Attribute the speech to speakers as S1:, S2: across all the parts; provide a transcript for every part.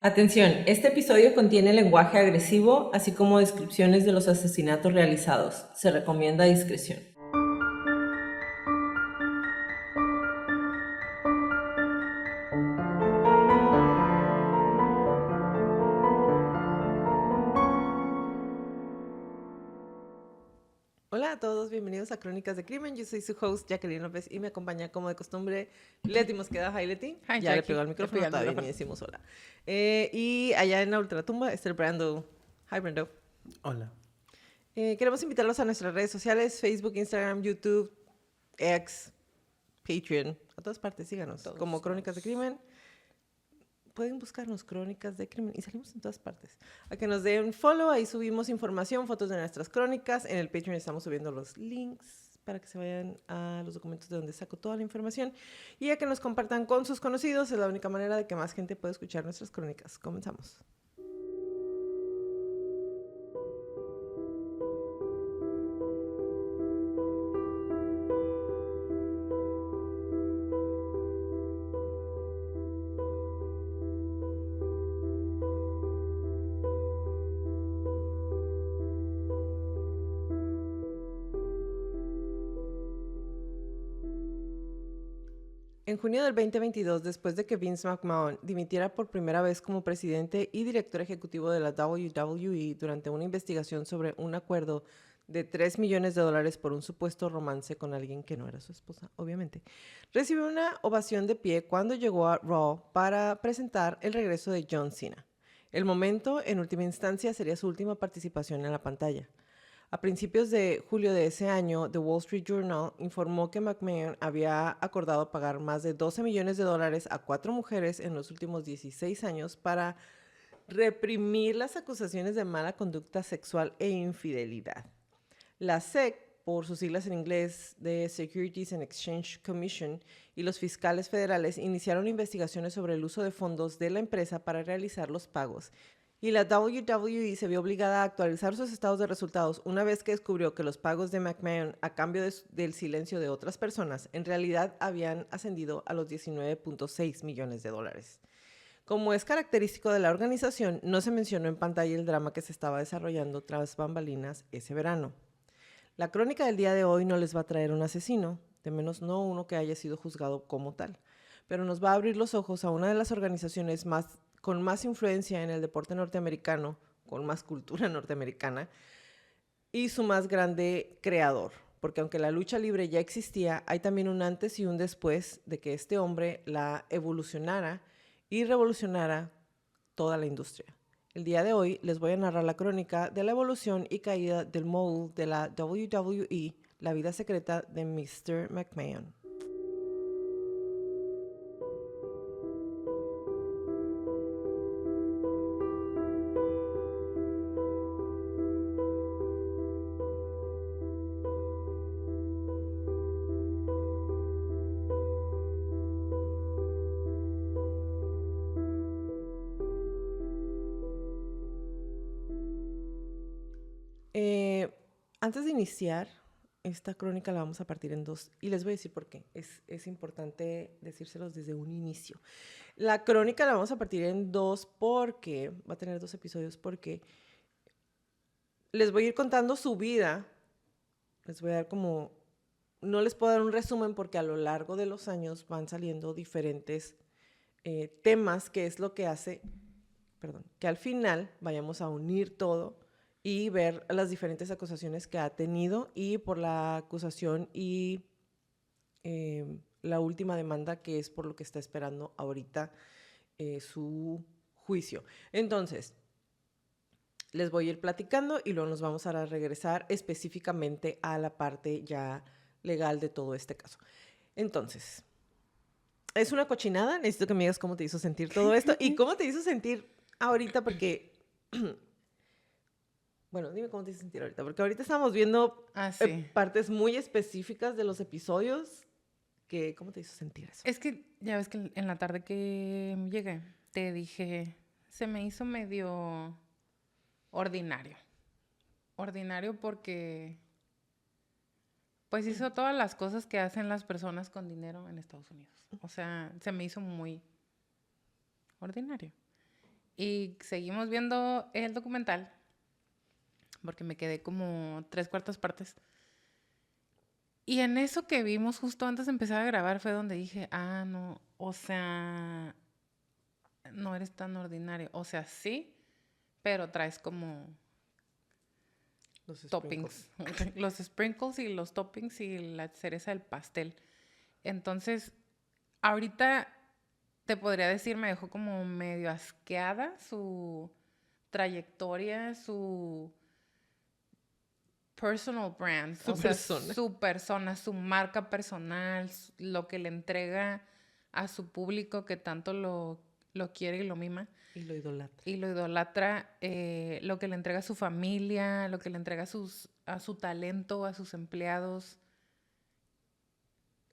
S1: Atención, este episodio contiene lenguaje agresivo, así como descripciones de los asesinatos realizados. Se recomienda discreción. Hola a todos, bienvenidos a Crónicas de Crimen. Yo soy su host, Jacqueline López, y me acompaña como de costumbre Leti Mosqueda. Hi, Leti.
S2: Hi,
S1: Ya le
S2: Jackie.
S1: pegó al micrófono, todavía ni decimos hola. Y allá en la ultratumba está el Brando. Hi, Brando.
S3: Hola.
S1: Queremos invitarlos a nuestras redes sociales, Facebook, Instagram, YouTube, X, Patreon, a todas partes, síganos.
S2: Todos
S1: como Crónicas de
S2: lados.
S1: Crimen. Pueden buscarnos Crónicas de Crimen y salimos en todas partes. A que nos den follow, ahí subimos información, fotos de nuestras crónicas. En el Patreon estamos subiendo los links para que se vayan a los documentos de donde saco toda la información. Y a que nos compartan con sus conocidos, es la única manera de que más gente pueda escuchar nuestras crónicas. Comenzamos. En junio del 2022, después de que Vince McMahon dimitiera por primera vez como presidente y director ejecutivo de la WWE durante una investigación sobre un acuerdo de $3 millones por un supuesto romance con alguien que no era su esposa, obviamente, recibió una ovación de pie cuando llegó a Raw para presentar el regreso de John Cena. El momento, en última instancia, sería su última participación en la pantalla. A principios de julio de ese año, The Wall Street Journal informó que McMahon había acordado pagar más de $12 millones a 4 mujeres en los últimos 16 años para reprimir las acusaciones de mala conducta sexual e infidelidad. La SEC, por sus siglas en inglés de Securities and Exchange Commission, y los fiscales federales iniciaron investigaciones sobre el uso de fondos de la empresa para realizar los pagos. Y la WWE se vio obligada a actualizar sus estados de resultados una vez que descubrió que los pagos de McMahon a cambio del silencio de otras personas en realidad habían ascendido a los $19.6 millones. Como es característico de la organización, no se mencionó en pantalla el drama que se estaba desarrollando tras bambalinas ese verano. La crónica del día de hoy no les va a traer un asesino, de menos no uno que haya sido juzgado como tal, pero nos va a abrir los ojos a una de las organizaciones con más influencia en el deporte norteamericano, con más cultura norteamericana, y su más grande creador. Porque aunque la lucha libre ya existía, hay también un antes y un después de que este hombre la evolucionara y revolucionara toda la industria. El día de hoy les voy a narrar la crónica de la evolución y caída del mogul de la WWE, la vida secreta de Mr. McMahon. Antes de iniciar, esta crónica la vamos a partir en dos y les voy a decir por qué. Es importante decírselos desde un inicio. La crónica la vamos a partir en dos porque, va a tener 2 episodios porque les voy a ir contando su vida. Les voy a dar como, no les puedo dar un resumen porque a lo largo de los años van saliendo diferentes temas, que es lo que hace, que al final vayamos a unir todo y ver las diferentes acusaciones que ha tenido y por la acusación y la última demanda, que es por lo que está esperando ahorita su juicio. Entonces, les voy a ir platicando y luego nos vamos a regresar específicamente a la parte ya legal de todo este caso. Entonces, es una cochinada. Necesito que me digas cómo te hizo sentir todo esto y cómo te hizo sentir ahorita, porque bueno, dime cómo te hizo sentir ahorita, porque ahorita estamos viendo partes muy específicas de los episodios. ¿Cómo te hizo sentir eso?
S2: Es que ya ves que en la tarde que llegué te dije, se me hizo medio ordinario. Ordinario porque pues hizo todas las cosas que hacen las personas con dinero en Estados Unidos. O sea, se me hizo muy ordinario. Y seguimos viendo el documental, porque me quedé como 3/4 partes. Y en eso que vimos justo antes de empezar a grabar fue donde dije, no, o sea, no eres tan ordinario. O sea, sí, pero traes como
S1: Los
S2: toppings. Los sprinkles y los toppings y la cereza del pastel. Entonces, ahorita te podría decir, me dejó como medio asqueada su trayectoria, su personal brand,
S1: Su persona.
S2: su persona, su marca personal, lo que le entrega a su público que tanto lo quiere y lo mima.
S1: Y lo idolatra.
S2: Y lo idolatra, lo que le entrega a su familia, lo que le entrega a su talento, a sus empleados.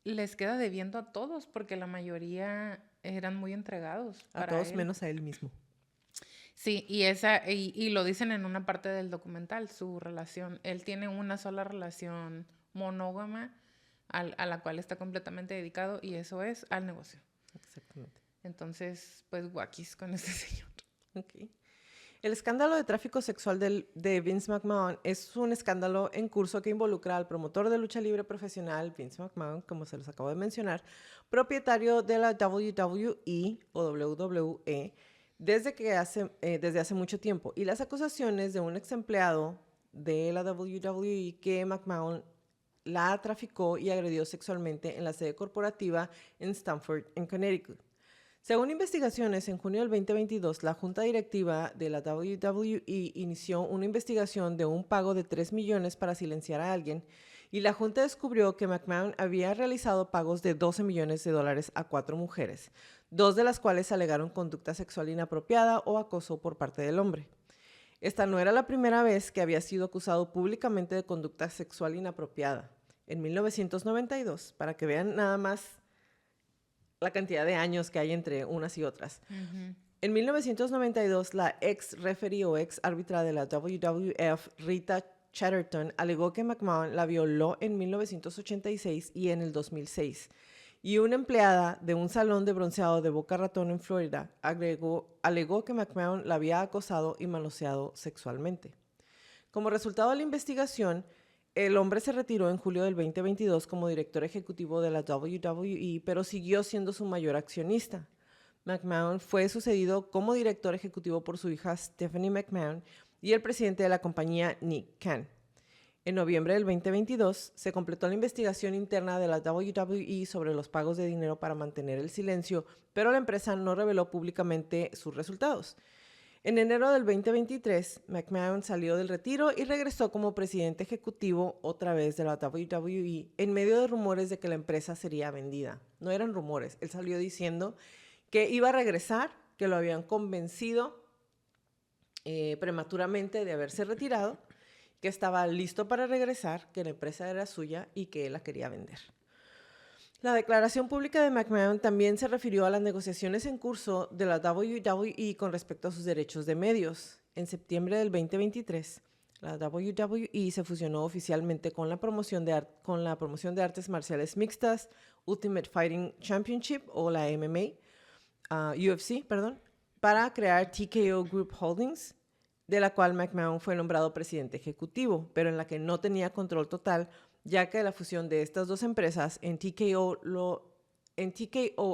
S2: Les queda debiendo a todos porque la mayoría eran muy entregados
S1: A
S2: para
S1: todos
S2: él.
S1: menos a él mismo.
S2: Sí, y lo dicen en una parte del documental, su relación. Él tiene una sola relación monógama a la cual está completamente dedicado y eso es al negocio.
S1: Exactamente.
S2: Entonces, pues guaquis con este señor.
S1: Okay. El escándalo de tráfico sexual de Vince McMahon es un escándalo en curso que involucra al promotor de lucha libre profesional Vince McMahon, como se los acabo de mencionar, propietario de la WWE o WWE desde hace mucho tiempo, y las acusaciones de un ex empleado de la WWE que McMahon la traficó y agredió sexualmente en la sede corporativa en Stamford, en Connecticut. Según investigaciones, en junio del 2022, la junta directiva de la WWE inició una investigación de un pago de 3 millones para silenciar a alguien, y la junta descubrió que McMahon había realizado pagos de 12 millones de dólares a 4 mujeres, 2 de las cuales alegaron conducta sexual inapropiada o acoso por parte del hombre. Esta no era la primera vez que había sido acusado públicamente de conducta sexual inapropiada. En 1992, para que vean nada más la cantidad de años que hay entre unas y otras.
S2: Uh-huh.
S1: En 1992, la ex referee o ex árbitra de la WWF, Rita Chatterton, alegó que McMahon la violó en 1986 y en el 2006. Y una empleada de un salón de bronceado de Boca Ratón en Florida alegó que McMahon la había acosado y manoseado sexualmente. Como resultado de la investigación, el hombre se retiró en julio del 2022 como director ejecutivo de la WWE, pero siguió siendo su mayor accionista. McMahon fue sucedido como director ejecutivo por su hija Stephanie McMahon y el presidente de la compañía, Nick Khan. En noviembre del 2022 se completó la investigación interna de la WWE sobre los pagos de dinero para mantener el silencio, pero la empresa no reveló públicamente sus resultados. En enero del 2023, McMahon salió del retiro y regresó como presidente ejecutivo otra vez de la WWE en medio de rumores de que la empresa sería vendida. No eran rumores, él salió diciendo que iba a regresar, que lo habían convencido prematuramente de haberse retirado, que estaba listo para regresar, que la empresa era suya y que él la quería vender. La declaración pública de McMahon también se refirió a las negociaciones en curso de la WWE con respecto a sus derechos de medios. En septiembre del 2023, la WWE se fusionó oficialmente con la promoción de artes marciales mixtas Ultimate Fighting Championship o la MMA, UFC, para crear TKO Group Holdings, de la cual McMahon fue nombrado presidente ejecutivo, pero en la que no tenía control total, ya que la fusión de estas dos empresas en TKO,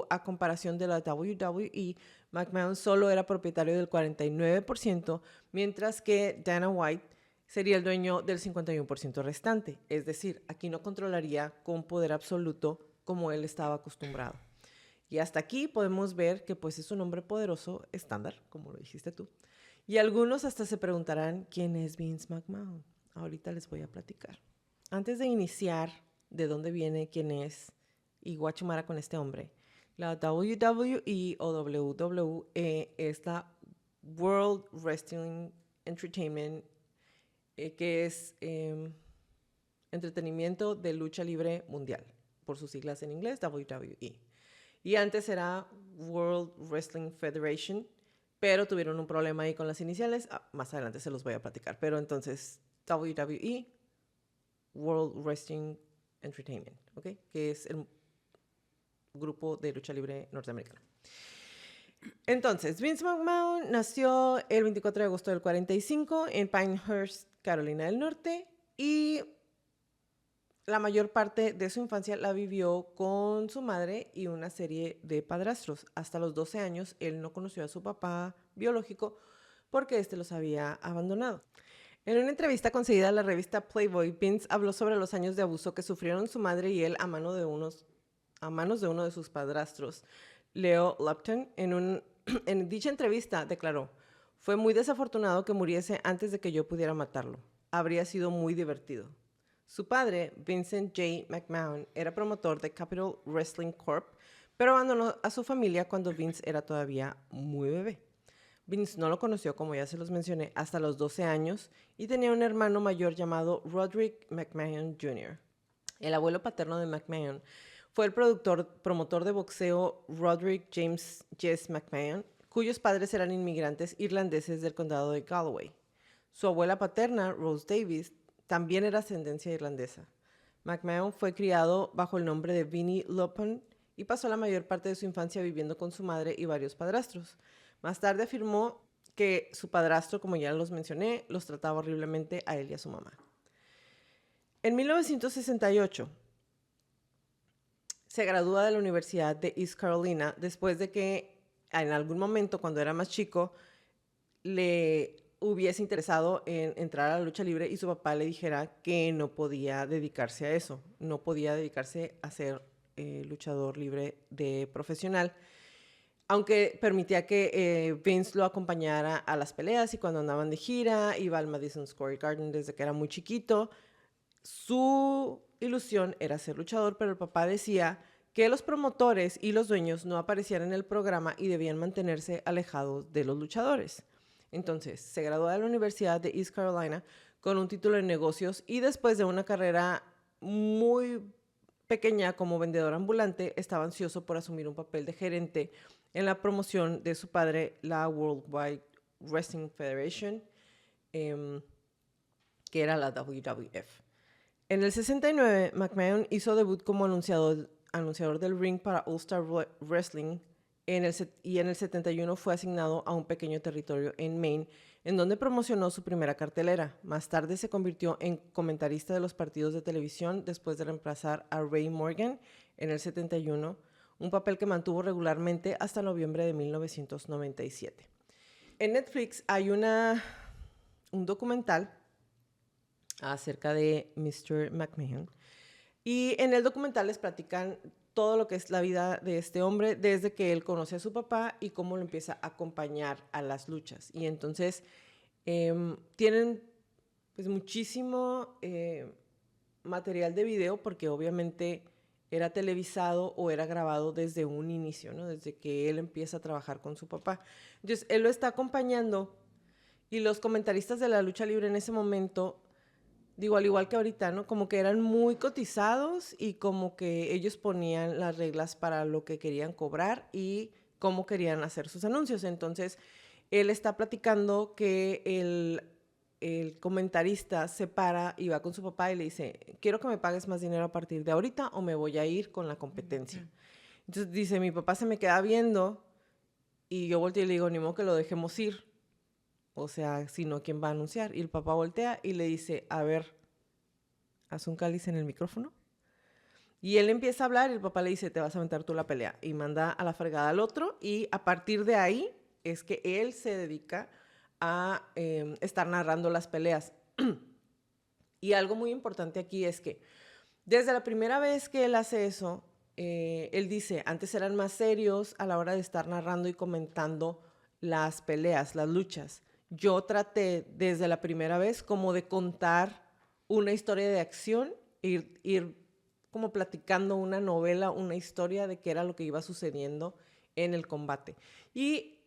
S1: a comparación de la WWE, McMahon solo era propietario del 49%, mientras que Dana White sería el dueño del 51% restante. Es decir, aquí no controlaría con poder absoluto como él estaba acostumbrado. Y hasta aquí podemos ver que pues es un hombre poderoso estándar, como lo dijiste tú. Y algunos hasta se preguntarán quién es Vince McMahon. Ahorita les voy a platicar. Antes de iniciar de dónde viene, quién es y guachumara con este hombre, la WWE o WWE es la World Wrestling Entertainment, que es entretenimiento de lucha libre mundial, por sus siglas en inglés, WWE. Y antes era World Wrestling Federation, pero tuvieron un problema ahí con las iniciales. Más adelante se los voy a platicar. Pero entonces, WWE, World Wrestling Entertainment, ¿ok? Que es el grupo de lucha libre norteamericano. Entonces, Vince McMahon nació el 24 de agosto del 45 en Pinehurst, Carolina del Norte, y la mayor parte de su infancia la vivió con su madre y una serie de padrastros. Hasta los 12 años, él no conoció a su papá biológico porque éste los había abandonado. En una entrevista concedida a la revista Playboy, Vince habló sobre los años de abuso que sufrieron su madre y él a manos de uno de sus padrastros, Leo Lupton. En dicha entrevista declaró: "Fue muy desafortunado que muriese antes de que yo pudiera matarlo. Habría sido muy divertido". Su padre, Vincent J. McMahon, era promotor de Capital Wrestling Corp., pero abandonó a su familia cuando Vince era todavía muy bebé. Vince no lo conoció, como ya se los mencioné, hasta los 12 años y tenía un hermano mayor llamado Roderick McMahon Jr. El abuelo paterno de McMahon fue el promotor de boxeo Roderick James Jess McMahon, cuyos padres eran inmigrantes irlandeses del condado de Galway. Su abuela paterna, Rose Davis, también era ascendencia irlandesa. McMahon fue criado bajo el nombre de Vinnie Lupton y pasó la mayor parte de su infancia viviendo con su madre y varios padrastros. Más tarde afirmó que su padrastro, como ya los mencioné, los trataba horriblemente a él y a su mamá. En 1968 se gradúa de la Universidad de East Carolina después de que en algún momento, cuando era más chico, le hubiese interesado en entrar a la lucha libre y su papá le dijera que no podía dedicarse a eso, no podía dedicarse a ser luchador libre de profesional, aunque permitía que Vince lo acompañara a las peleas y cuando andaban de gira, iba al Madison Square Garden desde que era muy chiquito. Su ilusión era ser luchador, pero el papá decía que los promotores y los dueños no aparecieran en el programa y debían mantenerse alejados de los luchadores. Entonces, se graduó de la Universidad de East Carolina con un título en negocios y después de una carrera muy pequeña como vendedor ambulante, estaba ansioso por asumir un papel de gerente en la promoción de su padre, la Worldwide Wrestling Federation, que era la WWF. En el 69, McMahon hizo debut como anunciador del ring para All Star Wrestling y en el 71 fue asignado a un pequeño territorio en Maine, en donde promocionó su primera cartelera. Más tarde se convirtió en comentarista de los partidos de televisión después de reemplazar a Ray Morgan en el 71, un papel que mantuvo regularmente hasta noviembre de 1997. En Netflix hay un documental acerca de Mr. McMahon. Y en el documental les platican todo lo que es la vida de este hombre desde que él conoce a su papá y cómo lo empieza a acompañar a las luchas. Y entonces tienen pues muchísimo material de video porque obviamente era televisado o era grabado desde un inicio, ¿no? Desde que él empieza a trabajar con su papá. Entonces él lo está acompañando y los comentaristas de la lucha libre en ese momento, digo, al igual que ahorita, ¿no? Como que eran muy cotizados y como que ellos ponían las reglas para lo que querían cobrar y cómo querían hacer sus anuncios. Entonces, él está platicando que el comentarista se para y va con su papá y le dice: quiero que me pagues más dinero a partir de ahorita o me voy a ir con la competencia. Entonces dice, mi papá se me queda viendo y yo volteo y le digo, ni modo que lo dejemos ir. O sea, sino quién va a anunciar. Y el papá voltea y le dice, a ver, haz un cáliz en el micrófono. Y él empieza a hablar y el papá le dice, te vas a aventar tú la pelea. Y manda a la fregada al otro y a partir de ahí es que él se dedica a estar narrando las peleas. Y algo muy importante aquí es que desde la primera vez que él hace eso, él dice, antes eran más serios a la hora de estar narrando y comentando las peleas, las luchas. Yo traté desde la primera vez como de contar una historia de acción, ir como platicando una novela, una historia de qué era lo que iba sucediendo en el combate. Y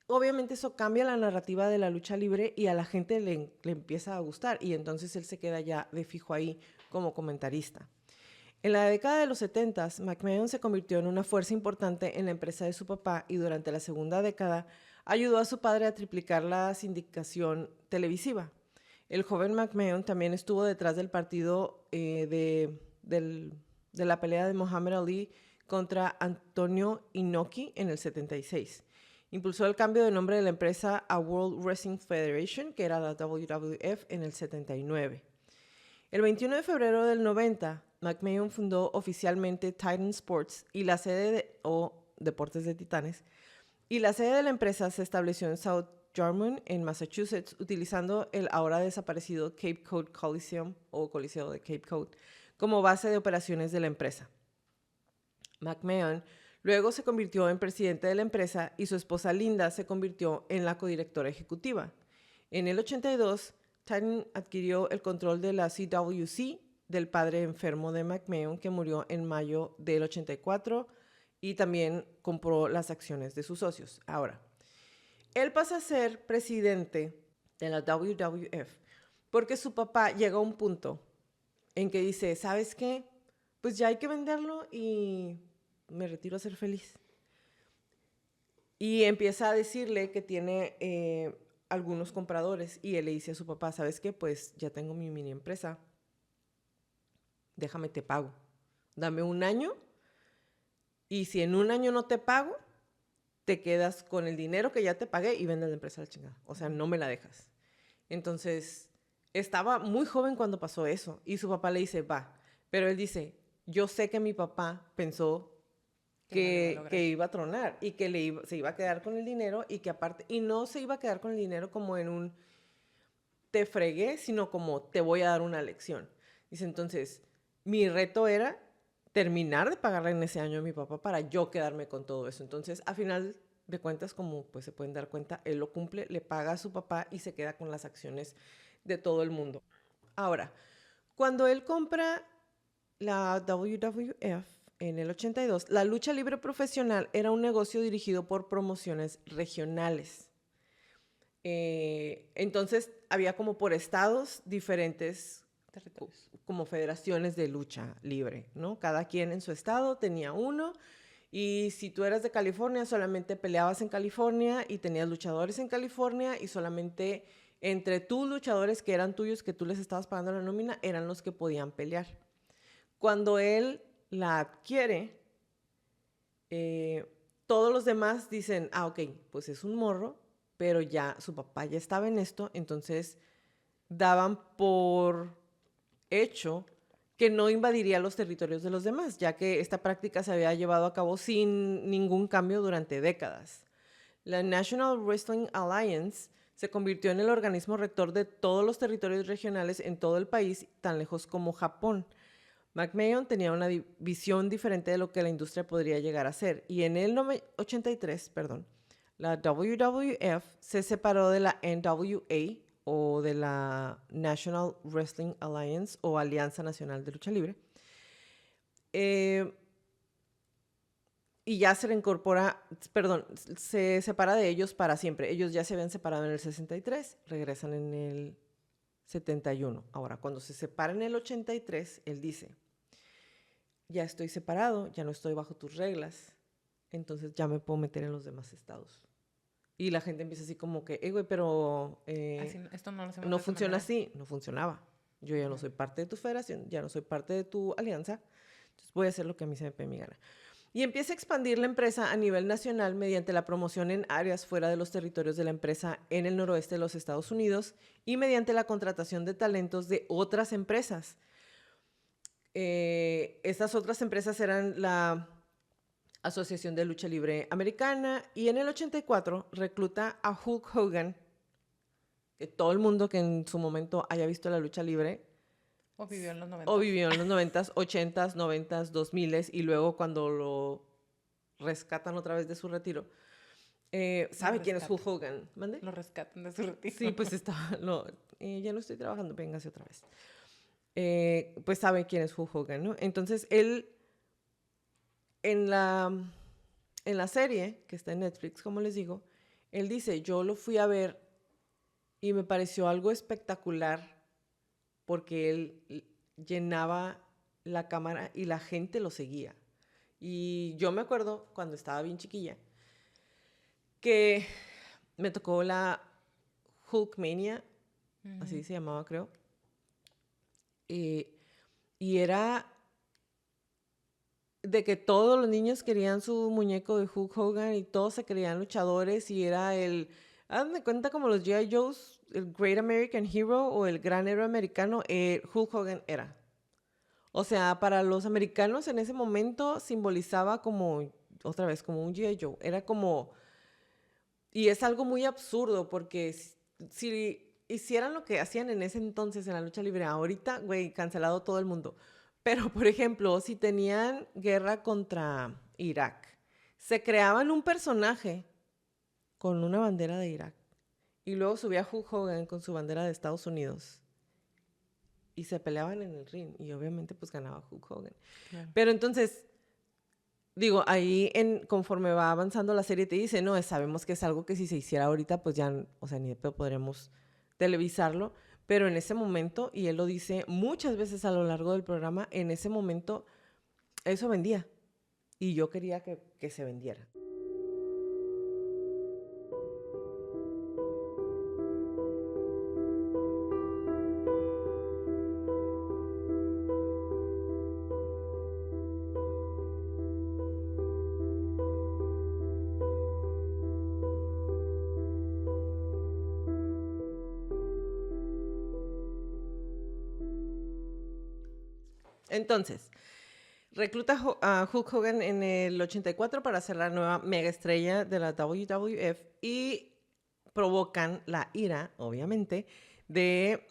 S1: obviamente eso cambia la narrativa de la lucha libre y a la gente le empieza a gustar y entonces él se queda ya de fijo ahí como comentarista. En la década de los 70, McMahon se convirtió en una fuerza importante en la empresa de su papá y durante la segunda década ayudó a su padre a triplicar la sindicación televisiva. El joven McMahon también estuvo detrás del partido de la pelea de Muhammad Ali contra Antonio Inoki en el 76. Impulsó el cambio de nombre de la empresa a World Wrestling Federation, que era la WWF, en el 79. El 21 de febrero del 90, McMahon fundó oficialmente Titan Sports y la sede o Deportes de Titanes, y la sede de la empresa se estableció en South Yarmouth, en Massachusetts, utilizando el ahora desaparecido Cape Cod Coliseum o Coliseo de Cape Cod como base de operaciones de la empresa. McMahon luego se convirtió en presidente de la empresa y su esposa Linda se convirtió en la codirectora ejecutiva. En el 82, Titan adquirió el control de la CWC del padre enfermo de McMahon, que murió en mayo del 84, y también compró las acciones de sus socios. Ahora, él pasa a ser presidente de la WWF porque su papá llega a un punto en que dice, ¿sabes qué? Pues ya hay que venderlo y me retiro a ser feliz. Y empieza a decirle que tiene algunos compradores y él le dice a su papá, ¿sabes qué? Pues ya tengo mi mini empresa, déjame te pago. Dame un año y si en un año no te pago, te quedas con el dinero que ya te pagué y vendes la empresa a la chingada. O sea, no me la dejas. Entonces, estaba muy joven cuando pasó eso y su papá le dice, va. Pero él dice, yo sé que mi papá pensó que iba a tronar y que se iba a quedar con el dinero y que aparte, y no se iba a quedar con el dinero como en un te fregué, sino como te voy a dar una lección. Dice, entonces, mi reto era terminar de pagarle en ese año a mi papá para yo quedarme con todo eso. Entonces, a final de cuentas, como pues se pueden dar cuenta, él lo cumple, le paga a su papá y se queda con las acciones de todo el mundo. Ahora, cuando él compra la WWF en el 82, la lucha libre profesional era un negocio dirigido por promociones regionales. Entonces había como por estados diferentes territorios, como federaciones de lucha libre, ¿no? Cada quien en su estado tenía uno y si tú eras de California solamente peleabas en California y tenías luchadores en California y solamente entre tus luchadores que eran tuyos, que tú les estabas pagando la nómina, eran los que podían pelear. Cuando él la adquiere, todos los demás dicen, ok, pues es un morro, pero ya su papá ya estaba en esto, entonces daban por hecho que no invadiría los territorios de los demás, ya que esta práctica se había llevado a cabo sin ningún cambio durante décadas. La National Wrestling Alliance se convirtió en el organismo rector de todos los territorios regionales en todo el país, tan lejos como Japón. McMahon tenía una visión diferente de lo que la industria podría llegar a ser, y en el 83, la WWF se separó de la NWA o de la National Wrestling Alliance o Alianza Nacional de Lucha Libre. Y ya se reincorpora, se separa de ellos para siempre. Ellos ya se habían separado en el 63, regresan en el 71. Ahora, cuando se separa en el 83, él dice, ya estoy separado, ya no estoy bajo tus reglas, entonces ya me puedo meter en los demás estados. Y la gente empieza así como que, güey, pero
S2: esto
S1: no funciona así. No funcionaba. Yo ya no soy parte de tu federación, ya no soy parte de tu alianza, entonces voy a hacer lo que a mí se me pegue mi gana. Y empieza a expandir la empresa a nivel nacional mediante la promoción en áreas fuera de los territorios de la empresa en el noroeste de los Estados Unidos y mediante la contratación de talentos de otras empresas. Estas otras empresas eran la Asociación de Lucha Libre Americana, y en el 84 recluta a Hulk Hogan, que todo el mundo que en su momento haya visto la lucha libre
S2: o vivió en los 90s,
S1: o vivió en los 90s, 80s, 90s, 2000s, y luego cuando lo rescatan otra vez de su retiro, sabe quién es Hulk Hogan. ¿Mande?
S2: Lo rescatan de su retiro.
S1: Sí, pues ya no estoy trabajando, véngase otra vez. Pues sabe quién es Hulk Hogan, ¿no? Entonces él en la serie que está en Netflix, como les digo, él dice, yo lo fui a ver y me pareció algo espectacular porque él llenaba la cámara y la gente lo seguía. Y yo me acuerdo cuando estaba bien chiquilla que me tocó la Hulkmania, así se llamaba, creo. Y era de que todos los niños querían su muñeco de Hulk Hogan y todos se creían luchadores y era hazme de cuenta como los G.I. Joes, el Great American Hero o el Gran Héroe Americano, Hulk Hogan era. O sea, para los americanos en ese momento simbolizaba como, otra vez, como un G.I. Joe. Era como, y es algo muy absurdo porque si hicieran lo que hacían en ese entonces en la lucha libre, ahorita, güey, cancelado todo el mundo. Pero, por ejemplo, si tenían guerra contra Irak, se creaban un personaje con una bandera de Irak y luego subía Hulk Hogan con su bandera de Estados Unidos y se peleaban en el ring y obviamente pues ganaba Hulk Hogan. Claro. Pero entonces, digo, ahí conforme va avanzando la serie te dice, no, sabemos que es algo que si se hiciera ahorita pues ya, o sea, ni de pedo podremos televisarlo. Pero en ese momento, y él lo dice muchas veces a lo largo del programa, en ese momento eso vendía. Y yo quería que se vendiera. Entonces, recluta a Hulk Hogan en el 84 para ser la nueva mega estrella de la WWF y provocan la ira, obviamente, de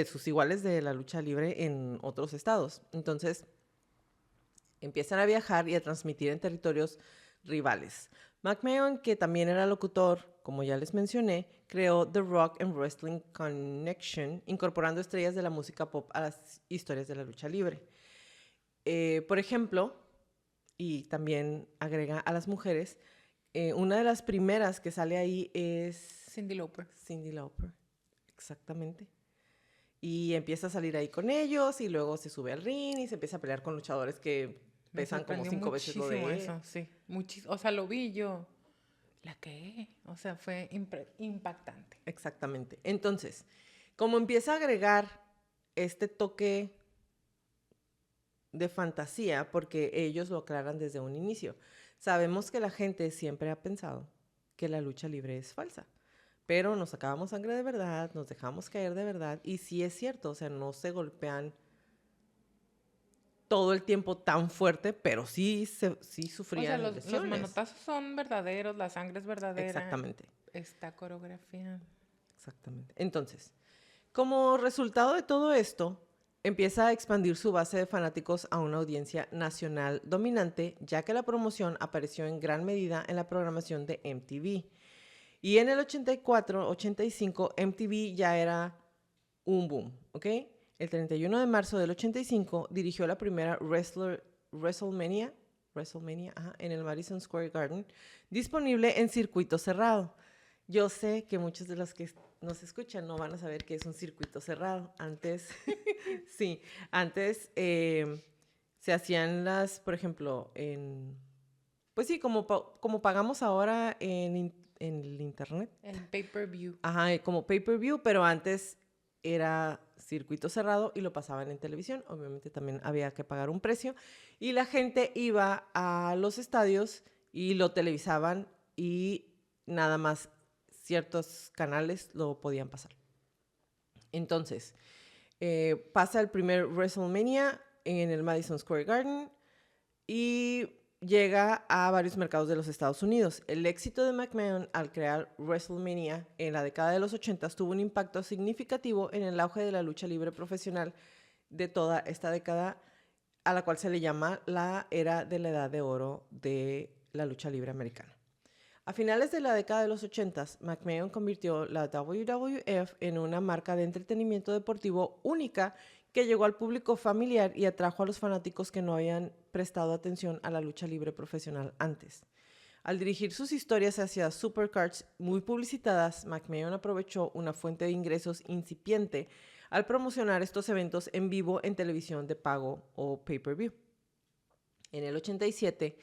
S1: sus iguales de la lucha libre en otros estados. Entonces, empiezan a viajar y a transmitir en territorios rivales. McMahon, que también era locutor, como ya les mencioné, creó The Rock and Wrestling Connection, incorporando estrellas de la música pop a las historias de la lucha libre. Por ejemplo, y también agrega a las mujeres, una de las primeras que sale ahí es...
S2: Cyndi Lauper.
S1: Cyndi Lauper, exactamente. Y empieza a salir ahí con ellos y luego se sube al ring y se empieza a pelear con luchadores que pesan como 5 veces lo de él.
S2: Eso, sí. O sea, lo vi yo. ¿La qué? O sea, fue impactante.
S1: Exactamente. Entonces, como empieza a agregar este toque de fantasía, porque ellos lo aclaran desde un inicio. Sabemos que la gente siempre ha pensado que la lucha libre es falsa, pero nos sacábamos sangre de verdad, nos dejamos caer de verdad, y sí es cierto, o sea, no se golpean todo el tiempo tan fuerte, pero sí sufrían lesiones.
S2: Los manotazos son verdaderos, la sangre es verdadera.
S1: Exactamente.
S2: Está coreografiada.
S1: Exactamente. Entonces, como resultado de todo esto, empieza a expandir su base de fanáticos a una audiencia nacional dominante, ya que la promoción apareció en gran medida en la programación de MTV. Y en el 84-85, MTV ya era un boom, ¿ok? El 31 de marzo del 85 dirigió la primera WrestleMania en el Madison Square Garden, disponible en circuito cerrado. Yo sé que muchos de los que nos escuchan no van a saber qué es un circuito cerrado. Antes, antes se hacían por ejemplo, pues sí, como pagamos ahora en el internet.
S2: El pay-per-view.
S1: Ajá, como pay-per-view, pero antes era circuito cerrado y lo pasaban en televisión. Obviamente también había que pagar un precio. Y la gente iba a los estadios y lo televisaban y nada más ciertos canales lo podían pasar. Entonces, pasa el primer WrestleMania en el Madison Square Garden y llega a varios mercados de los Estados Unidos. El éxito de McMahon al crear WrestleMania en la década de los 80 tuvo un impacto significativo en el auge de la lucha libre profesional de toda esta década, a la cual se le llama la era de la edad de oro de la lucha libre americana. A finales de la década de los 80, McMahon convirtió la WWF en una marca de entretenimiento deportivo única que llegó al público familiar y atrajo a los fanáticos que no habían prestado atención a la lucha libre profesional antes. Al dirigir sus historias hacia supercards muy publicitadas, McMahon aprovechó una fuente de ingresos incipiente al promocionar estos eventos en vivo en televisión de pago o pay-per-view. En el 87,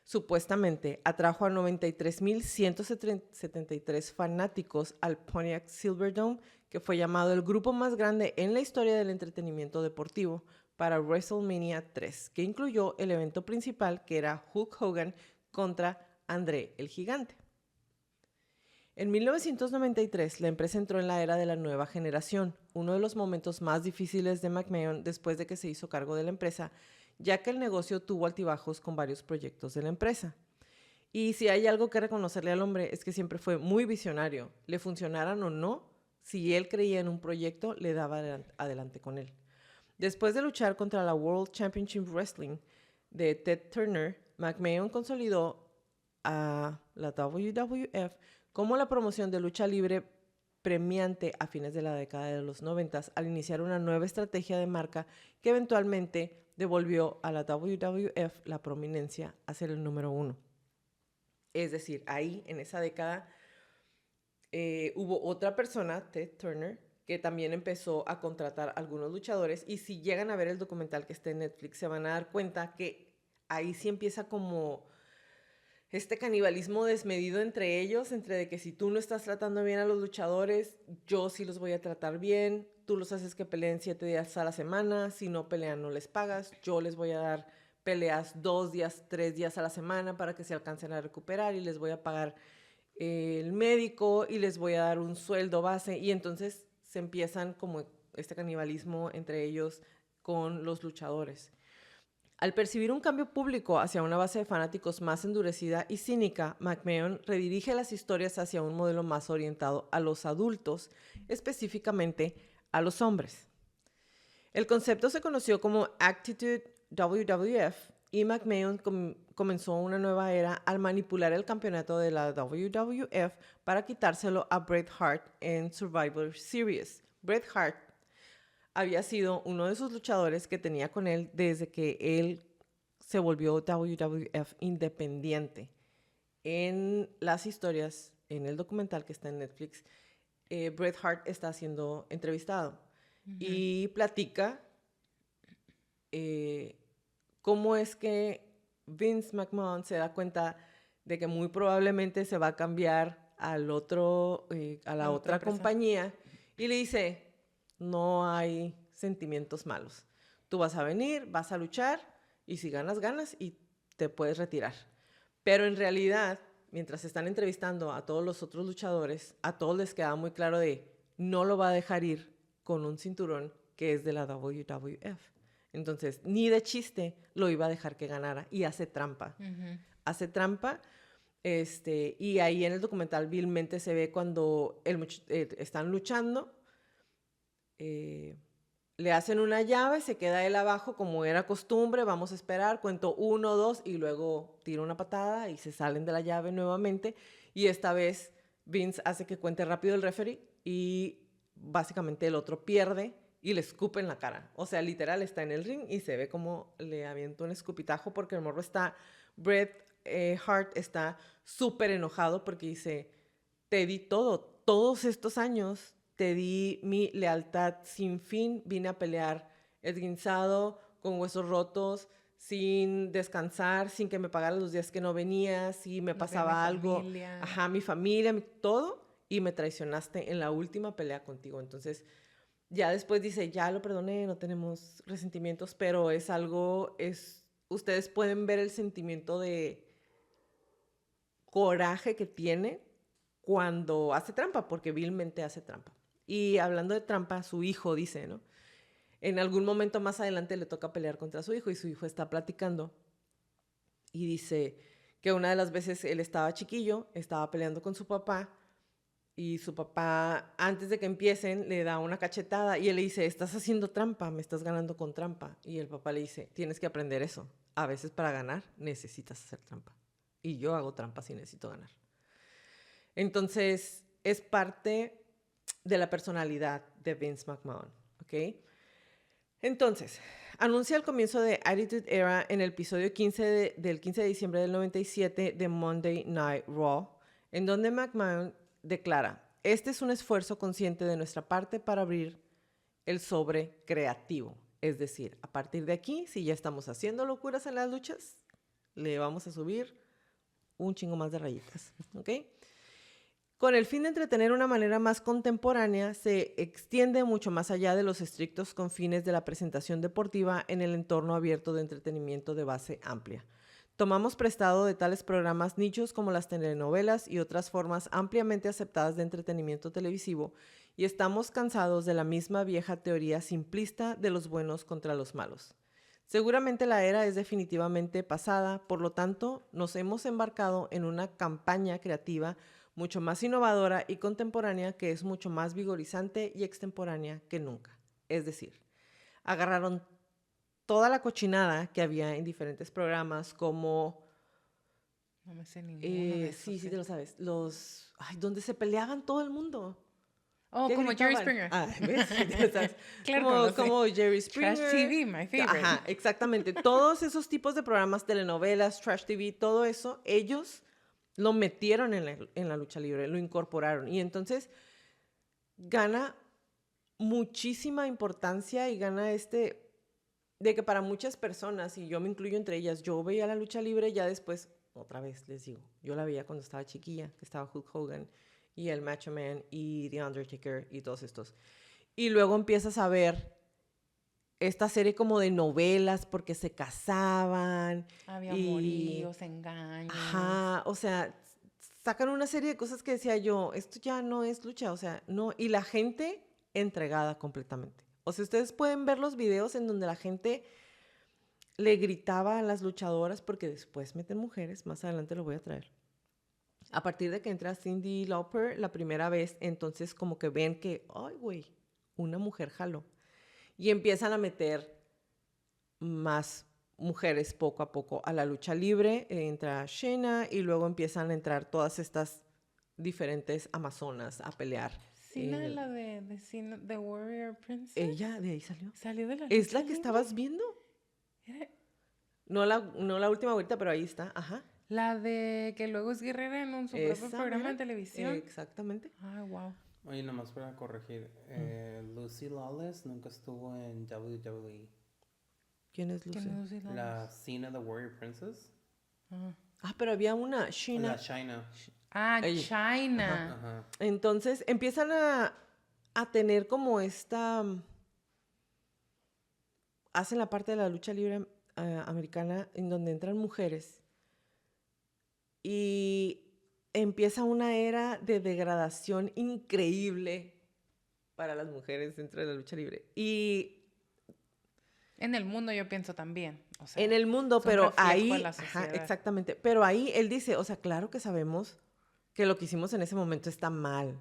S1: supuestamente atrajo a 93,173 fanáticos al Pontiac Silverdome, que fue llamado el grupo más grande en la historia del entretenimiento deportivo para WrestleMania 3, que incluyó el evento principal que era Hulk Hogan contra André el Gigante. En 1993, la empresa entró en la era de la nueva generación, uno de los momentos más difíciles de McMahon después de que se hizo cargo de la empresa, ya que el negocio tuvo altibajos con varios proyectos de la empresa. Y si hay algo que reconocerle al hombre es que siempre fue muy visionario. Le funcionaran o no, si él creía en un proyecto, le daba adelante con él. Después de luchar contra la World Championship Wrestling de Ted Turner, McMahon consolidó a la WWF como la promoción de lucha libre premiante a fines de la década de los 90 al iniciar una nueva estrategia de marca que eventualmente devolvió a la WWF la prominencia a ser el número 1. Es decir, ahí en esa década hubo otra persona, Ted Turner, que también empezó a contratar algunos luchadores, y si llegan a ver el documental que está en Netflix se van a dar cuenta que ahí sí empieza como este canibalismo desmedido entre ellos, entre de que si tú no estás tratando bien a los luchadores, yo sí los voy a tratar bien, tú los haces que peleen 7 días a la semana, si no pelean no les pagas, yo les voy a dar peleas 2 días, 3 días a la semana para que se alcancen a recuperar y les voy a pagar el médico y les voy a dar un sueldo base, y entonces se empiezan como este canibalismo entre ellos con los luchadores. Al percibir un cambio público hacia una base de fanáticos más endurecida y cínica, McMahon redirige las historias hacia un modelo más orientado a los adultos, específicamente a los hombres. El concepto se conoció como Attitude WWF y McMahon comenzó una nueva era al manipular el campeonato de la WWF para quitárselo a Bret Hart en Survivor Series. Bret Hart había sido uno de sus luchadores que tenía con él desde que él se volvió WWF independiente. En las historias, en el documental que está en Netflix, Bret Hart está siendo entrevistado y platica cómo es que Vince McMahon se da cuenta de que muy probablemente se va a cambiar al otro, a la otra compañía, y le dice: no hay sentimientos malos. Tú vas a venir, vas a luchar, y si ganas, ganas y te puedes retirar. Pero en realidad, mientras están entrevistando a todos los otros luchadores, a todos les queda muy claro de no lo va a dejar ir con un cinturón que es de la WWF. Entonces, ni de chiste lo iba a dejar que ganara, y hace trampa. Hace trampa. Y ahí en el documental vilmente se ve cuando están luchando, le hacen una llave, se queda él abajo como era costumbre, vamos a esperar, cuento 1, 2 y luego tira una patada y se salen de la llave nuevamente, y esta vez Vince hace que cuente rápido el referee y básicamente el otro pierde y le escupe en la cara. O sea, literal está en el ring y se ve como le avienta un escupitajo porque el morro está, Bret Hart está súper enojado porque dice: te di todo, todos estos años te di mi lealtad sin fin, vine a pelear esguinzado, con huesos rotos, sin descansar, sin que me pagaran los días que no venía, si me pasaba algo, mi familia, todo, y me traicionaste en la última pelea contigo. Entonces, ya después dice: ya lo perdoné, no tenemos resentimientos, pero es algo, ustedes pueden ver el sentimiento de coraje que tiene cuando hace trampa, porque vilmente hace trampa. Y hablando de trampa, su hijo dice, ¿no? En algún momento más adelante le toca pelear contra su hijo y su hijo está platicando y dice que una de las veces él estaba chiquillo, estaba peleando con su papá, y su papá, antes de que empiecen, le da una cachetada y él le dice: estás haciendo trampa, me estás ganando con trampa. Y el papá le dice: tienes que aprender eso. A veces para ganar necesitas hacer trampa. Y yo hago trampa si necesito ganar. Entonces, es parte de la personalidad de Vince McMahon, ¿ok? Entonces, anuncia el comienzo de Attitude Era en el episodio 15 del 15 de diciembre del 97 de Monday Night Raw, en donde McMahon declara: este es un esfuerzo consciente de nuestra parte para abrir el sobre creativo. Es decir, a partir de aquí, si ya estamos haciendo locuras en las luchas, le vamos a subir un chingo más de rayitas, ¿ok? Con el fin de entretener de una manera más contemporánea, se extiende mucho más allá de los estrictos confines de la presentación deportiva en el entorno abierto de entretenimiento de base amplia. Tomamos prestado de tales programas nichos como las telenovelas y otras formas ampliamente aceptadas de entretenimiento televisivo y estamos cansados de la misma vieja teoría simplista de los buenos contra los malos. Seguramente la era es definitivamente pasada, por lo tanto, nos hemos embarcado en una campaña creativa mucho más innovadora y contemporánea que es mucho más vigorizante y extemporánea que nunca. Es decir, agarraron toda la cochinada que había en diferentes programas como...
S2: No me sé ninguno de esos.
S1: sí, te lo sabes. Donde se peleaban todo el mundo.
S2: Oh,
S1: ¿Qué
S2: como
S1: gritaban?
S2: Jerry Springer.
S1: ¿Ves? Ya sabes.
S2: Claro que lo sé.
S1: Como Jerry Springer.
S2: Trash TV, my favorite.
S1: Ajá, exactamente. Todos esos tipos de programas, telenovelas, Trash TV, todo eso, ellos lo metieron en la lucha libre, lo incorporaron. Y entonces gana muchísima importancia y gana de que para muchas personas, y yo me incluyo entre ellas, yo veía la lucha libre ya después, otra vez les digo, yo la veía cuando estaba chiquilla, que estaba Hulk Hogan y el Macho Man y The Undertaker y todos estos. Y luego empiezas a ver esta serie como de novelas porque se casaban.
S2: Había amoríos, engaños.
S1: Ajá, o sea, sacan una serie de cosas que decía yo, esto ya no es lucha, o sea, no. Y la gente entregada completamente. O sea, ustedes pueden ver los videos en donde la gente le gritaba a las luchadoras porque después meten mujeres, más adelante lo voy a traer. A partir de que entra Cyndi Lauper la primera vez, entonces como que ven que, ay, güey, una mujer jaló. Y empiezan a meter más mujeres poco a poco a la lucha libre. Entra Shayna y luego empiezan a entrar todas estas diferentes amazonas a pelear.
S2: Cena, la de Cena, The Warrior Princess.
S1: Ella de ahí salió.
S2: ¿Salió de la
S1: ¿Es
S2: lucha
S1: la que
S2: libre?
S1: estabas viendo?
S2: Era
S1: No la última ahorita, pero ahí está. Ajá.
S2: la de que luego es guerrera en su propio programa de televisión.
S1: Exactamente.
S2: Ay, wow.
S3: Oye, nomás para corregir, Lucy Lawless nunca estuvo en WWE.
S1: ¿Quién es Lucy?
S2: ¿Quién es Lucy Lawless?
S3: La Cena, the Warrior Princess.
S2: Ajá.
S1: Ah, pero había una, Shayna.
S3: La China.
S2: Ah,
S1: Ella.
S2: China.
S3: Ajá.
S1: Entonces empiezan a tener como esta... hacen la parte de la lucha libre americana en donde entran mujeres y empieza una era de degradación increíble para las mujeres dentro de la lucha libre. Y
S2: En el mundo yo pienso también. O sea,
S1: en el mundo,
S2: son
S1: pero
S2: reflejo de
S1: ahí...
S2: la
S1: Ajá,
S2: sociedad.
S1: exactamente. Pero ahí él dice, o sea, claro que sabemos que lo que hicimos en ese momento está mal,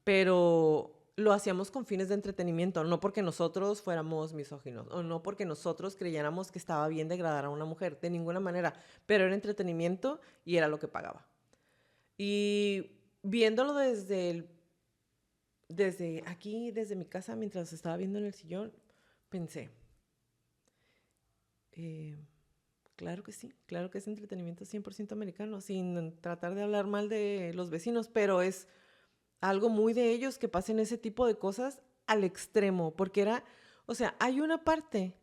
S1: pero lo hacíamos con fines de entretenimiento, no porque nosotros fuéramos misóginos o no porque nosotros creyéramos que estaba bien degradar a una mujer, de ninguna manera, pero era entretenimiento y era lo que pagaba. Y viéndolo desde aquí, desde mi casa, mientras estaba viendo en el sillón, pensé, claro que sí, claro que es entretenimiento 100% americano, sin tratar de hablar mal de los vecinos, pero es algo muy de ellos que pasen ese tipo de cosas al extremo, porque era, o sea, hay una parte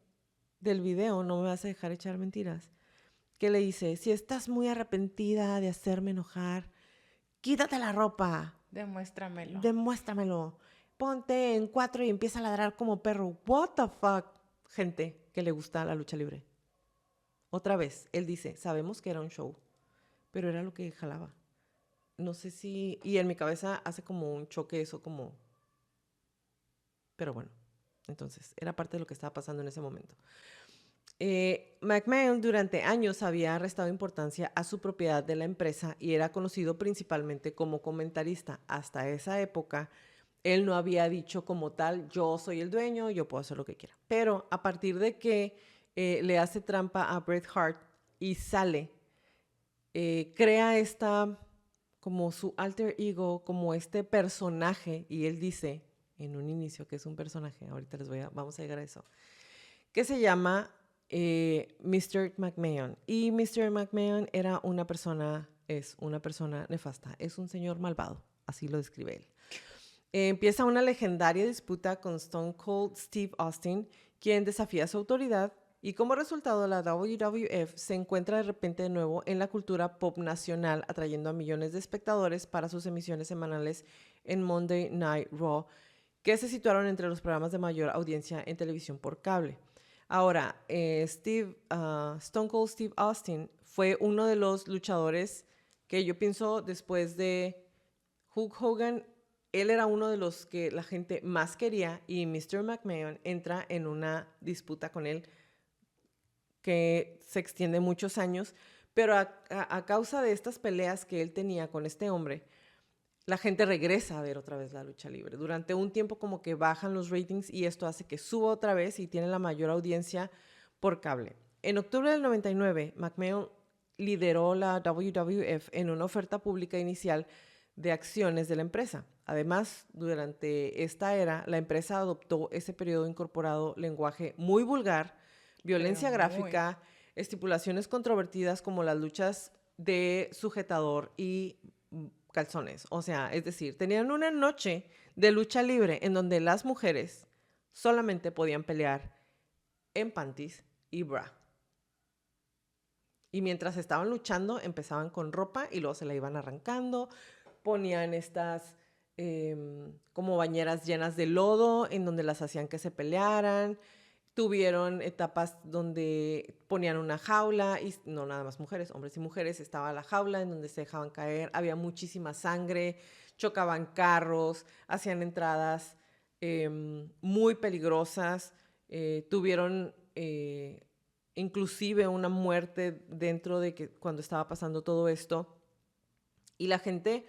S1: del video, no me vas a dejar echar mentiras, que le dice, si estás muy arrepentida de hacerme enojar, quítate la ropa,
S2: Demuéstramelo.
S1: demuéstramelo, ponte en 4 y empieza a ladrar como perro. What the fuck, gente que le gusta la lucha libre. Otra vez, él dice, sabemos que era un show, pero era lo que jalaba. No sé si... Y en mi cabeza hace como un choque eso, como... Pero bueno, entonces, era parte de lo que estaba pasando en ese momento. McMahon durante años había restado importancia a su propiedad de la empresa y era conocido principalmente como comentarista. Hasta esa época, él no había dicho como tal, yo soy el dueño, yo puedo hacer lo que quiera. Pero a partir de que le hace trampa a Bret Hart y sale, crea esta... como su alter ego, como este personaje, y él dice en un inicio que es un personaje, ahorita vamos a llegar a eso, que se llama Mr. McMahon. Y Mr. McMahon es una persona nefasta, es un señor malvado, así lo describe él. Empieza una legendaria disputa con Stone Cold Steve Austin, quien desafía su autoridad y como resultado la WWF se encuentra de repente de nuevo en la cultura pop nacional, atrayendo a millones de espectadores para sus emisiones semanales en Monday Night Raw, que se situaron entre los programas de mayor audiencia en televisión por cable. Ahora, Stone Cold Steve Austin fue uno de los luchadores que yo pienso después de Hulk Hogan, él era uno de los que la gente más quería y Mr. McMahon entra en una disputa con él que se extiende muchos años, pero a causa de estas peleas que él tenía con este hombre, la gente regresa a ver otra vez la lucha libre. Durante un tiempo como que bajan los ratings y esto hace que suba otra vez y tiene la mayor audiencia por cable. En octubre del 99, McMahon lideró la WWF en una oferta pública inicial de acciones de la empresa. Además, durante esta era, la empresa adoptó ese periodo incorporado lenguaje muy vulgar, violencia gráfica, estipulaciones controvertidas como las luchas de sujetador y calzones. O sea, es decir, tenían una noche de lucha libre en donde las mujeres solamente podían pelear en panties y bra. Y mientras estaban luchando, empezaban con ropa y luego se la iban arrancando. Ponían estas como bañeras llenas de lodo en donde las hacían que se pelearan. Tuvieron etapas donde ponían una jaula, y no nada más mujeres, hombres y mujeres, estaba la jaula en donde se dejaban caer, había muchísima sangre, chocaban carros, hacían entradas muy peligrosas, tuvieron inclusive una muerte dentro de que cuando estaba pasando todo esto. Y la gente,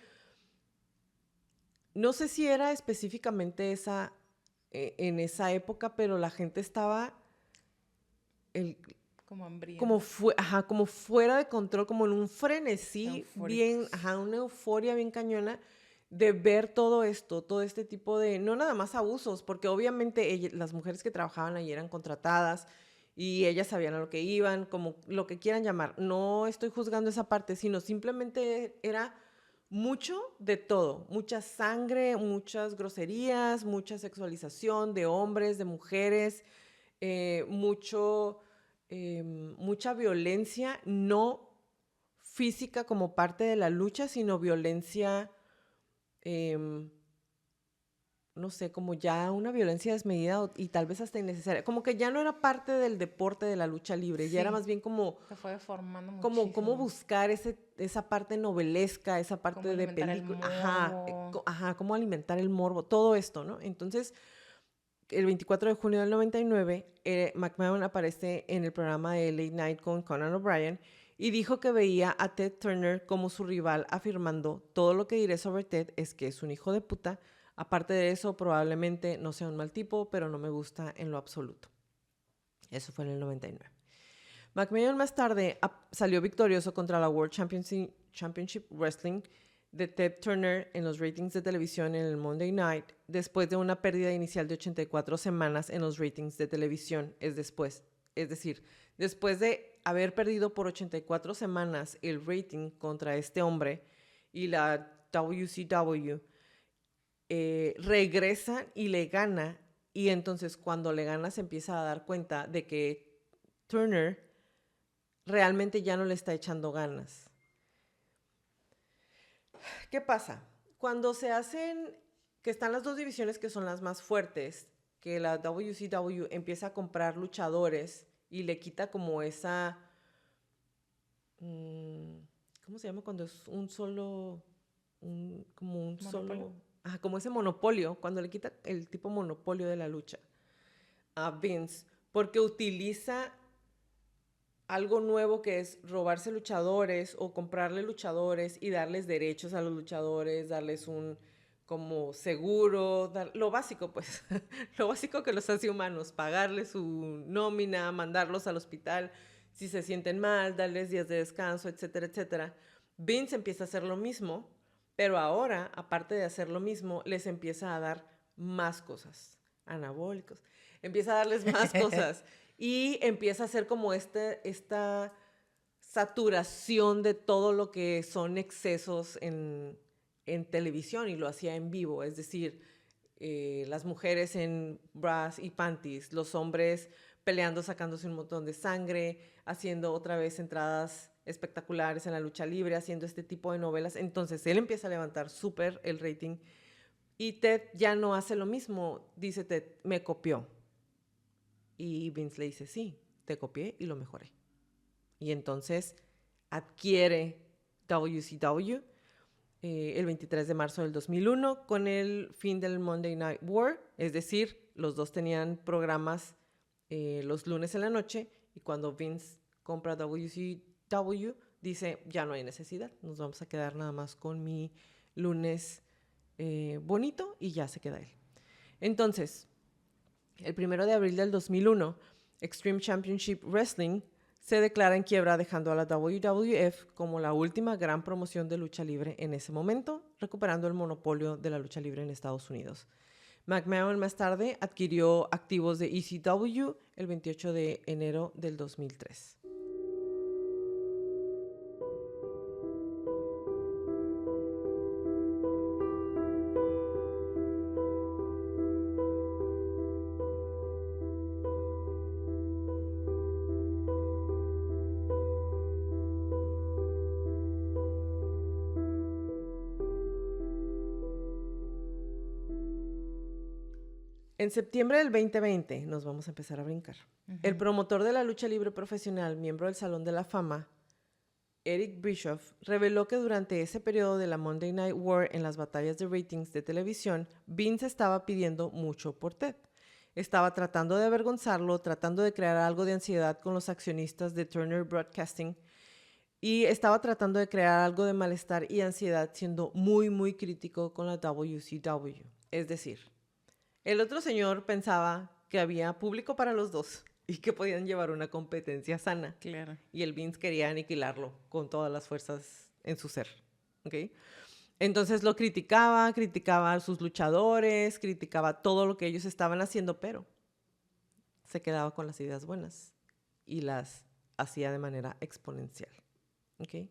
S1: no sé si era específicamente en esa época, pero la gente estaba
S2: como hambrienta.
S1: como fuera de control, como en un frenesí bien,
S2: Eufóricos.
S1: una euforia bien cañona de ver todo esto, todo este tipo de, no nada más abusos, porque obviamente las mujeres que trabajaban allí eran contratadas y ellas sabían a lo que iban, como lo que quieran llamar. No estoy juzgando esa parte, sino simplemente era mucho de todo, mucha sangre, muchas groserías, mucha sexualización de hombres, de mujeres, mucha violencia, no física como parte de la lucha, sino violencia, no sé, como ya una violencia desmedida y tal vez hasta innecesaria, como que ya no era parte del deporte de la lucha libre,
S2: Sí,
S1: ya era más bien como
S2: se fue deformando muchísimo.
S1: cómo buscar esa parte novelesca, esa parte
S2: Cómo
S1: de
S2: alimentar el
S1: película,
S2: morbo.
S1: cómo alimentar el morbo, todo esto, ¿no? Entonces, el 24 de junio del 99, McMahon aparece en el programa de Late Night con Conan O'Brien y dijo que veía a Ted Turner como su rival, afirmando: todo lo que diré sobre Ted es que es un hijo de puta. Aparte de eso, probablemente no sea un mal tipo, pero no me gusta en lo absoluto. Eso fue en el 99. McMahon más tarde salió victorioso contra la World Championship Wrestling de Ted Turner en los ratings de televisión en el Monday Night, después de una pérdida inicial de 84 semanas en los ratings de televisión. Es decir, después de haber perdido por 84 semanas el rating contra este hombre y la WCW, regresa y le gana, y entonces cuando le gana se empieza a dar cuenta de que Turner realmente ya no le está echando ganas. ¿Qué pasa? Cuando se hacen, que están las dos divisiones que son las más fuertes, que la WCW empieza a comprar luchadores y le quita como esa, ¿cómo se llama cuando es un solo, como un
S2: ¿Monopolio?
S1: solo, como ese monopolio, cuando le quita el tipo monopolio de la lucha a Vince, porque utiliza algo nuevo que es robarse luchadores o comprarle luchadores y darles derechos a los luchadores, darles un como seguro, lo básico pues, lo básico que los hace humanos, pagarles su nómina, mandarlos al hospital si se sienten mal, darles días de descanso, etcétera, etcétera. Vince empieza a hacer lo mismo, pero ahora, aparte de hacer lo mismo, les empieza a dar más cosas, anabólicos, empieza a darles más cosas. Y empieza a hacer como esta saturación de todo lo que son excesos en televisión, y lo hacía en vivo, es decir, las mujeres en bras y panties, los hombres peleando, sacándose un montón de sangre, haciendo otra vez entradas espectaculares en la lucha libre, haciendo este tipo de novelas. Entonces él empieza a levantar súper el rating y Ted ya no hace lo mismo. Dice Ted, me copió. Y Vince le dice, sí, te copié y lo mejoré. Y entonces adquiere WCW el 23 de marzo del 2001 con el fin del Monday Night War. Es decir, los dos tenían programas los lunes en la noche y cuando Vince compra WCW dice, ya no hay necesidad, nos vamos a quedar nada más con mi lunes bonito y ya se queda él. Entonces, el 1 de abril del 2001, Extreme Championship Wrestling se declara en quiebra dejando a la WWF como la última gran promoción de lucha libre en ese momento, recuperando el monopolio de la lucha libre en Estados Unidos. McMahon más tarde adquirió activos de ECW el 28 de enero del 2003. En septiembre del 2020, nos vamos a empezar a brincar, el promotor de la lucha libre profesional, miembro del Salón de la Fama, Eric Bischoff, reveló que durante ese periodo de la Monday Night War en las batallas de ratings de televisión, Vince estaba pidiendo mucho por Ted. Estaba tratando de avergonzarlo, tratando de crear algo de ansiedad con los accionistas de Turner Broadcasting y estaba tratando de crear algo de malestar y ansiedad siendo muy, muy crítico con la WCW. Es decir, el otro señor pensaba que había público para los dos y que podían llevar una competencia sana.
S2: Claro.
S1: Y el Vince quería aniquilarlo con todas las fuerzas en su ser. ¿Okay? Entonces lo criticaba a sus luchadores, criticaba todo lo que ellos estaban haciendo, pero se quedaba con las ideas buenas y las hacía de manera exponencial. ¿Okay?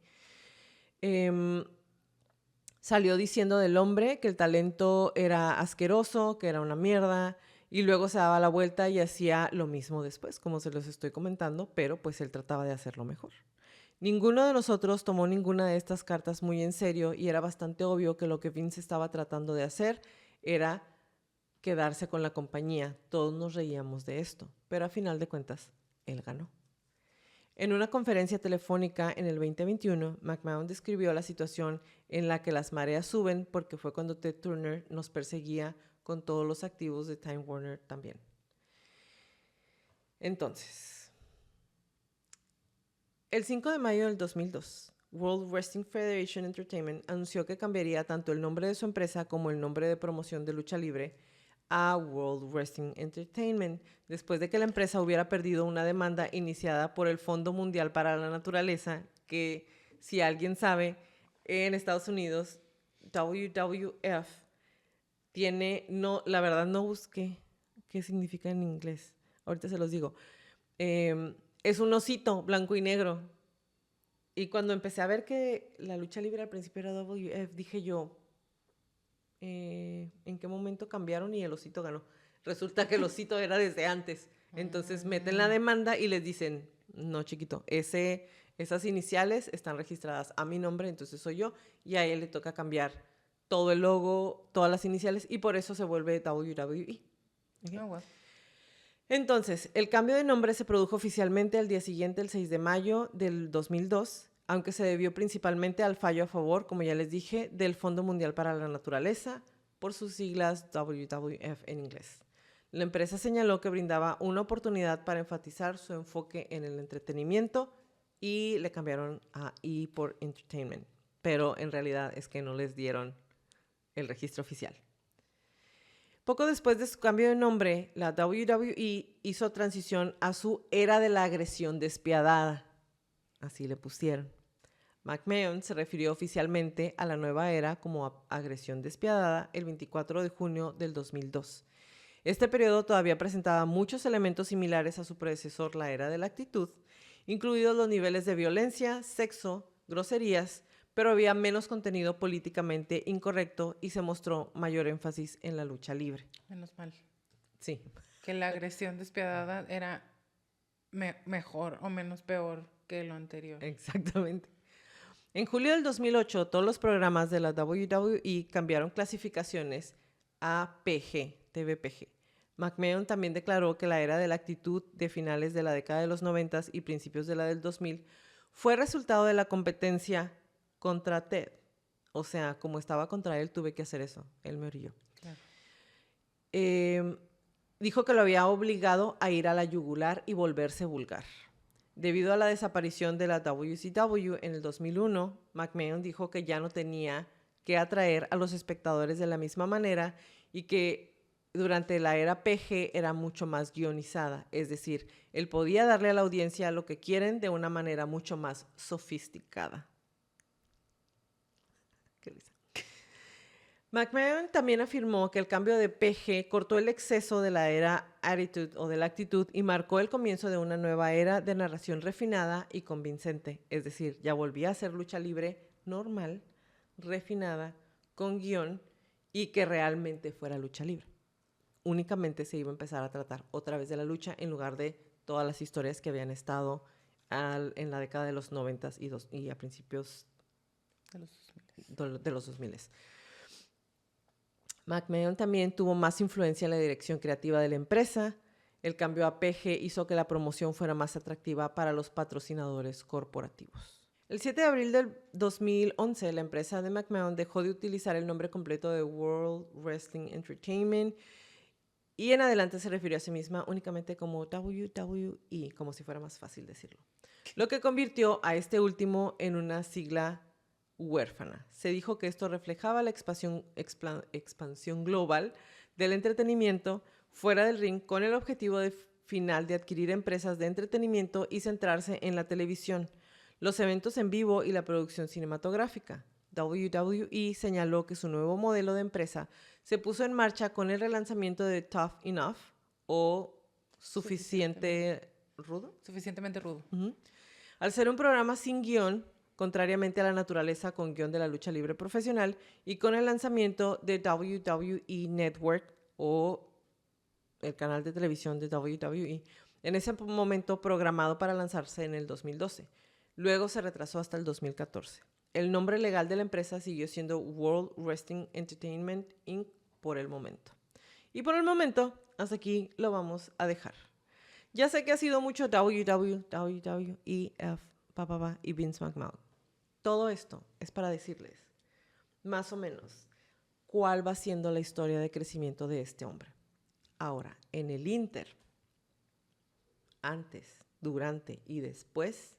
S1: Salió diciendo del hombre que el talento era asqueroso, que era una mierda, y luego se daba la vuelta y hacía lo mismo después, como se los estoy comentando, pero pues él trataba de hacerlo mejor. Ninguno de nosotros tomó ninguna de estas cartas muy en serio y era bastante obvio que lo que Vince estaba tratando de hacer era quedarse con la compañía. Todos nos reíamos de esto, pero a final de cuentas, él ganó. En una conferencia telefónica en el 2021, McMahon describió la situación en la que las mareas suben porque fue cuando Ted Turner nos perseguía con todos los activos de Time Warner también. Entonces, el 5 de mayo del 2002, World Wrestling Federation Entertainment anunció que cambiaría tanto el nombre de su empresa como el nombre de promoción de lucha libre a World Wrestling Entertainment, después de que la empresa hubiera perdido una demanda iniciada por el Fondo Mundial para la Naturaleza, que, si alguien sabe, en Estados Unidos, WWF tiene, no, la verdad no busqué qué significa en inglés, ahorita se los digo, es un osito blanco y negro. Y cuando empecé a ver que la lucha libre al principio era WWF, dije yo, ¿en qué momento cambiaron y el osito ganó? Resulta que el osito era desde antes. Entonces meten la demanda y les dicen, no chiquito, esas iniciales están registradas a mi nombre, entonces soy yo, y a él le toca cambiar todo el logo, todas las iniciales, y por eso se vuelve WWE. ¿Okay?
S2: Oh, wow.
S1: Entonces, el cambio de nombre se produjo oficialmente al día siguiente, el 6 de mayo del 2002, aunque se debió principalmente al fallo a favor, como ya les dije, del Fondo Mundial para la Naturaleza, por sus siglas WWF en inglés. La empresa señaló que brindaba una oportunidad para enfatizar su enfoque en el entretenimiento y le cambiaron a E por Entertainment, pero en realidad es que no les dieron el registro oficial. Poco después de su cambio de nombre, la WWE hizo transición a su era de la agresión despiadada, así le pusieron. McMahon se refirió oficialmente a la nueva era como agresión despiadada el 24 de junio del 2002. Este periodo todavía presentaba muchos elementos similares a su predecesor, la era de la actitud, incluidos los niveles de violencia, sexo, groserías, pero había menos contenido políticamente incorrecto y se mostró mayor énfasis en la lucha libre.
S2: Menos mal.
S1: Sí.
S2: Que la agresión despiadada era mejor o menos peor que lo anterior.
S1: Exactamente. En julio del 2008, todos los programas de la WWE cambiaron clasificaciones a PG, TVPG. McMahon también declaró que la era de la actitud de finales de la década de los 90 y principios de la del 2000 fue resultado de la competencia contra Ted. O sea, como estaba contra él, tuve que hacer eso. Él me orilló.
S2: Claro.
S1: Dijo que lo había obligado a ir a la yugular y volverse vulgar. Debido a la desaparición de la WCW en el 2001, McMahon dijo que ya no tenía que atraer a los espectadores de la misma manera y que durante la era PG era mucho más guionizada. Es decir, él podía darle a la audiencia lo que quieren de una manera mucho más sofisticada. Qué risa. McMahon también afirmó que el cambio de PG cortó el exceso de la era Attitude o de la actitud y marcó el comienzo de una nueva era de narración refinada y convincente. Es decir, ya volvía a ser lucha libre normal, refinada, con guión y que realmente fuera lucha libre. Únicamente se iba a empezar a tratar otra vez de la lucha en lugar de todas las historias que habían estado en la década de los 90 y a principios de los 2000. McMahon también tuvo más influencia en la dirección creativa de la empresa. El cambio a PG hizo que la promoción fuera más atractiva para los patrocinadores corporativos. El 7 de abril del 2011, la empresa de McMahon dejó de utilizar el nombre completo de World Wrestling Entertainment y en adelante se refirió a sí misma únicamente como WWE, como si fuera más fácil decirlo. Lo que convirtió a este último en una sigla huérfana. Se dijo que esto reflejaba la expansión global del entretenimiento fuera del ring con el objetivo final de adquirir empresas de entretenimiento y centrarse en la televisión, los eventos en vivo y la producción cinematográfica. WWE señaló que su nuevo modelo de empresa se puso en marcha con el relanzamiento de Tough Enough o Suficientemente Rudo.
S2: Suficientemente rudo.
S1: Al ser un programa sin guión, contrariamente a la naturaleza con guión de la lucha libre profesional, y con el lanzamiento de WWE Network o el canal de televisión de WWE, en ese momento programado para lanzarse en el 2012. Luego se retrasó hasta el 2014. El nombre legal de la empresa siguió siendo World Wrestling Entertainment Inc. por el momento. Y por el momento, hasta aquí lo vamos a dejar. Ya sé que ha sido mucho WWEF, y Vince McMahon. Todo esto es para decirles, más o menos, cuál va siendo la historia de crecimiento de este hombre. Ahora, en el Inter, antes, durante y después,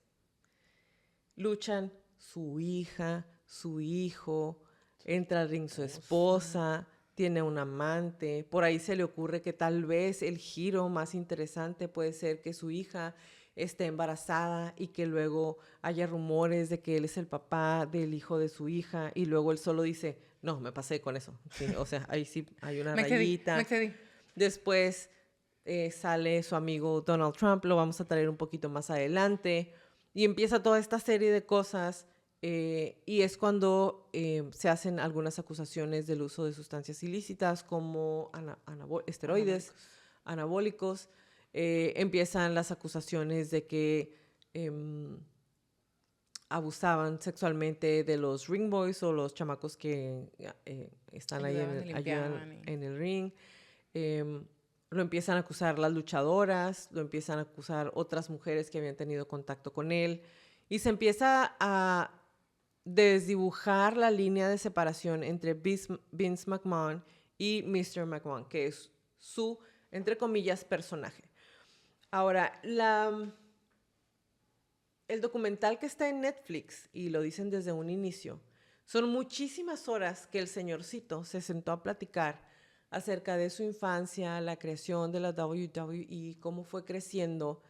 S1: luchan su hija, su hijo, entra al ring su esposa, tiene un amante. Por ahí se le ocurre que tal vez el giro más interesante puede ser que su hija esté embarazada y que luego haya rumores de que él es el papá del hijo de su hija y luego él solo dice, no, me pasé con eso. Sí, o sea, ahí sí hay una rayita.
S2: Me excedí.
S1: Después sale su amigo Donald Trump, lo vamos a traer un poquito más adelante y empieza toda esta serie de cosas y es cuando se hacen algunas acusaciones del uso de sustancias ilícitas como esteroides, anabólicos. Empiezan las acusaciones de que abusaban sexualmente de los ring boys o los chamacos que están ayudan en el ring. Lo empiezan a acusar las luchadoras, lo empiezan a acusar otras mujeres que habían tenido contacto con él y se empieza a desdibujar la línea de separación entre Vince McMahon y Mr. McMahon, que es su, entre comillas, personaje. Ahora, el documental que está en Netflix, y lo dicen desde un inicio, son muchísimas horas que el señorcito se sentó a platicar acerca de su infancia, la creación de la WWE, cómo fue creciendo,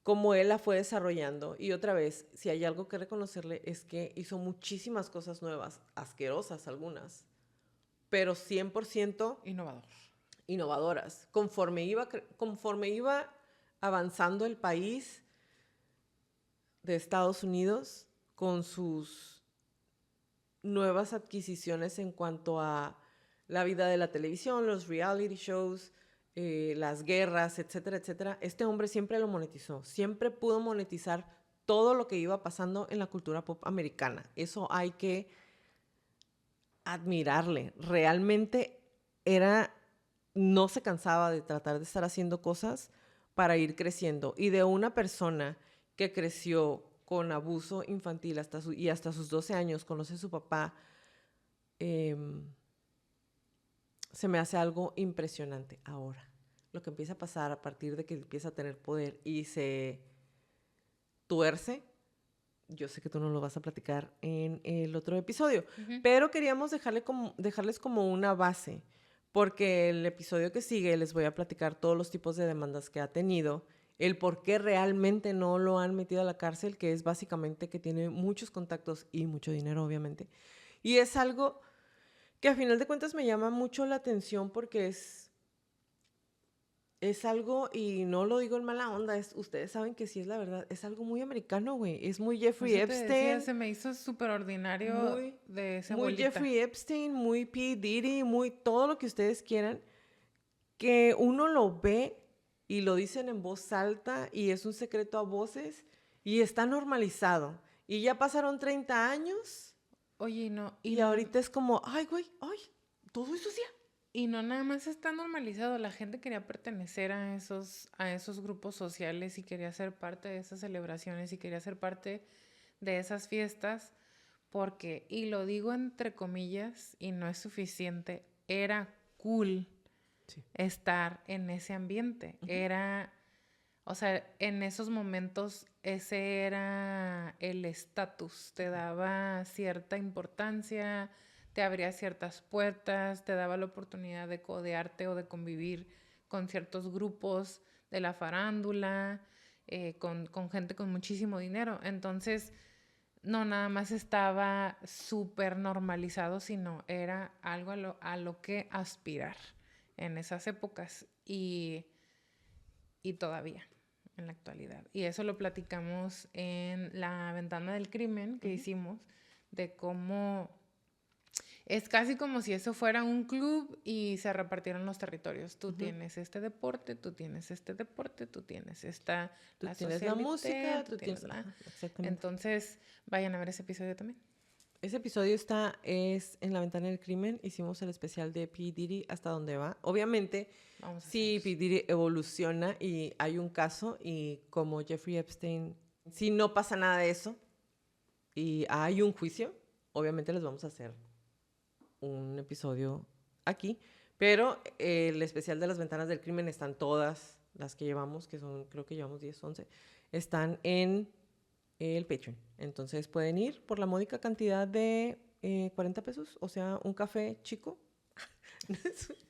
S1: cómo él la fue desarrollando. Y otra vez, si hay algo que reconocerle es que hizo muchísimas cosas nuevas, asquerosas algunas, pero 100% innovadoras. Conforme iba avanzando el país de Estados Unidos con sus nuevas adquisiciones en cuanto a la vida de la televisión, los reality shows, las guerras, etcétera, etcétera, este hombre siempre lo monetizó, siempre pudo monetizar todo lo que iba pasando en la cultura pop americana. Eso hay que admirarle. Realmente no se cansaba de tratar de estar haciendo cosas para ir creciendo. Y de una persona que creció con abuso infantil y hasta sus 12 años, conoce a su papá, se me hace algo impresionante ahora. Lo que empieza a pasar a partir de que empieza a tener poder y se tuerce, yo sé que tú no lo vas a platicar en el otro episodio, pero queríamos dejarles como una base, porque el episodio que sigue les voy a platicar todos los tipos de demandas que ha tenido, el por qué realmente no lo han metido a la cárcel, que es básicamente que tiene muchos contactos y mucho dinero, obviamente. Y es algo que a final de cuentas me llama mucho la atención porque es algo, y no lo digo en mala onda, ustedes saben que sí es la verdad, es algo muy americano, güey. Es muy Jeffrey Epstein.
S2: Se me hizo súper ordinario de esa
S1: muy
S2: abuelita.
S1: Jeffrey Epstein, muy P. Diddy, muy todo lo que ustedes quieran, que uno lo ve y lo dicen en voz alta y es un secreto a voces y está normalizado. Y ya pasaron 30 años.
S2: Oye, no.
S1: Y ahorita es como, ay, güey, ay, todo eso sí.
S2: Y no nada más está normalizado, la gente quería pertenecer a esos grupos sociales y quería ser parte de esas celebraciones y quería ser parte de esas fiestas porque, y lo digo entre comillas y no es suficiente, era cool estar en ese ambiente. Era, o sea, en esos momentos ese era el estatus, te daba cierta importancia, te abría ciertas puertas, te daba la oportunidad de codearte o de convivir con ciertos grupos de la farándula, con gente con muchísimo dinero. Entonces, no nada más estaba súper normalizado, sino era algo a lo que aspirar en esas épocas y todavía en la actualidad. Y eso lo platicamos en la ventana del crimen que hicimos, de cómo es casi como si eso fuera un club y se repartieron los territorios. Tú tienes este deporte, tú tienes este deporte, tú tienes esta...
S1: Tú tienes la música, tú tienes la...
S2: Exactamente. Entonces, vayan a ver ese episodio también.
S1: Ese episodio es en la ventana del crimen. Hicimos el especial de P. Diddy hasta donde va. Obviamente, si P. Diddy evoluciona y hay un caso y como Jeffrey Epstein, si no pasa nada de eso y hay un juicio, obviamente les vamos a hacer un episodio aquí. Pero el especial de las ventanas del crimen están todas las que llevamos, que son, creo que llevamos 10, 11, están en el Patreon. Entonces pueden ir por la módica cantidad de 40 pesos, o sea, un café chico.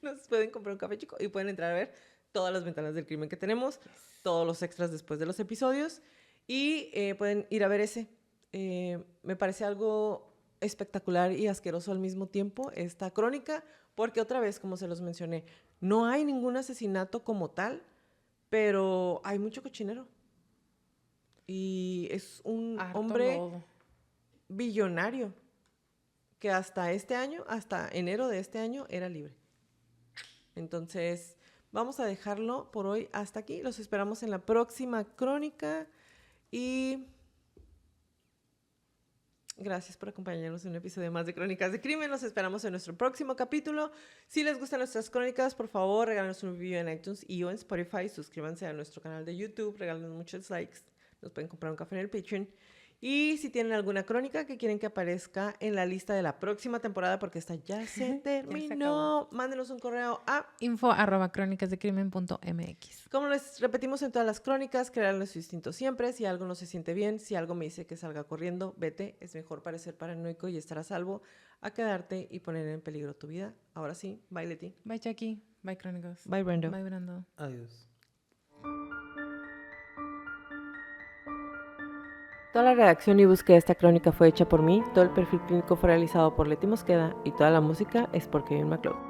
S1: Nos pueden comprar un café chico y pueden entrar a ver todas las ventanas del crimen que tenemos, todos los extras después de los episodios y pueden ir a ver ese. Me parece algo espectacular y asqueroso al mismo tiempo esta crónica, porque otra vez, como se los mencioné, no hay ningún asesinato como tal, pero hay mucho cochinero. Y es un hombre billonario que hasta este año, hasta enero de este año, era libre. Entonces, vamos a dejarlo por hoy hasta aquí. Los esperamos en la próxima crónica y gracias por acompañarnos en un episodio más de Crónicas de Crimen. Los esperamos en nuestro próximo capítulo. Si les gustan nuestras crónicas, por favor, regálenos un review en iTunes y o en Spotify. Suscríbanse a nuestro canal de YouTube. Regálenos muchos likes. Nos pueden comprar un café en el Patreon. Y si tienen alguna crónica que quieren que aparezca en la lista de la próxima temporada, porque esta ya se terminó, mándenos un correo a
S2: info@cronicasdecrimen.mx.
S1: Como les repetimos en todas las crónicas, créanlo su instinto siempre. Si algo no se siente bien, si algo me dice que salga corriendo, vete. Es mejor parecer paranoico y estar a salvo a quedarte y poner en peligro tu vida. Ahora sí, bye Leti.
S2: Bye Jackie. Bye Crónicos.
S1: Bye Brando.
S2: Bye Brando.
S3: Adiós.
S1: Toda la redacción y búsqueda de esta crónica fue hecha por mí, todo el perfil clínico fue realizado por Leti Mosqueda y toda la música es por Kevin MacLeod.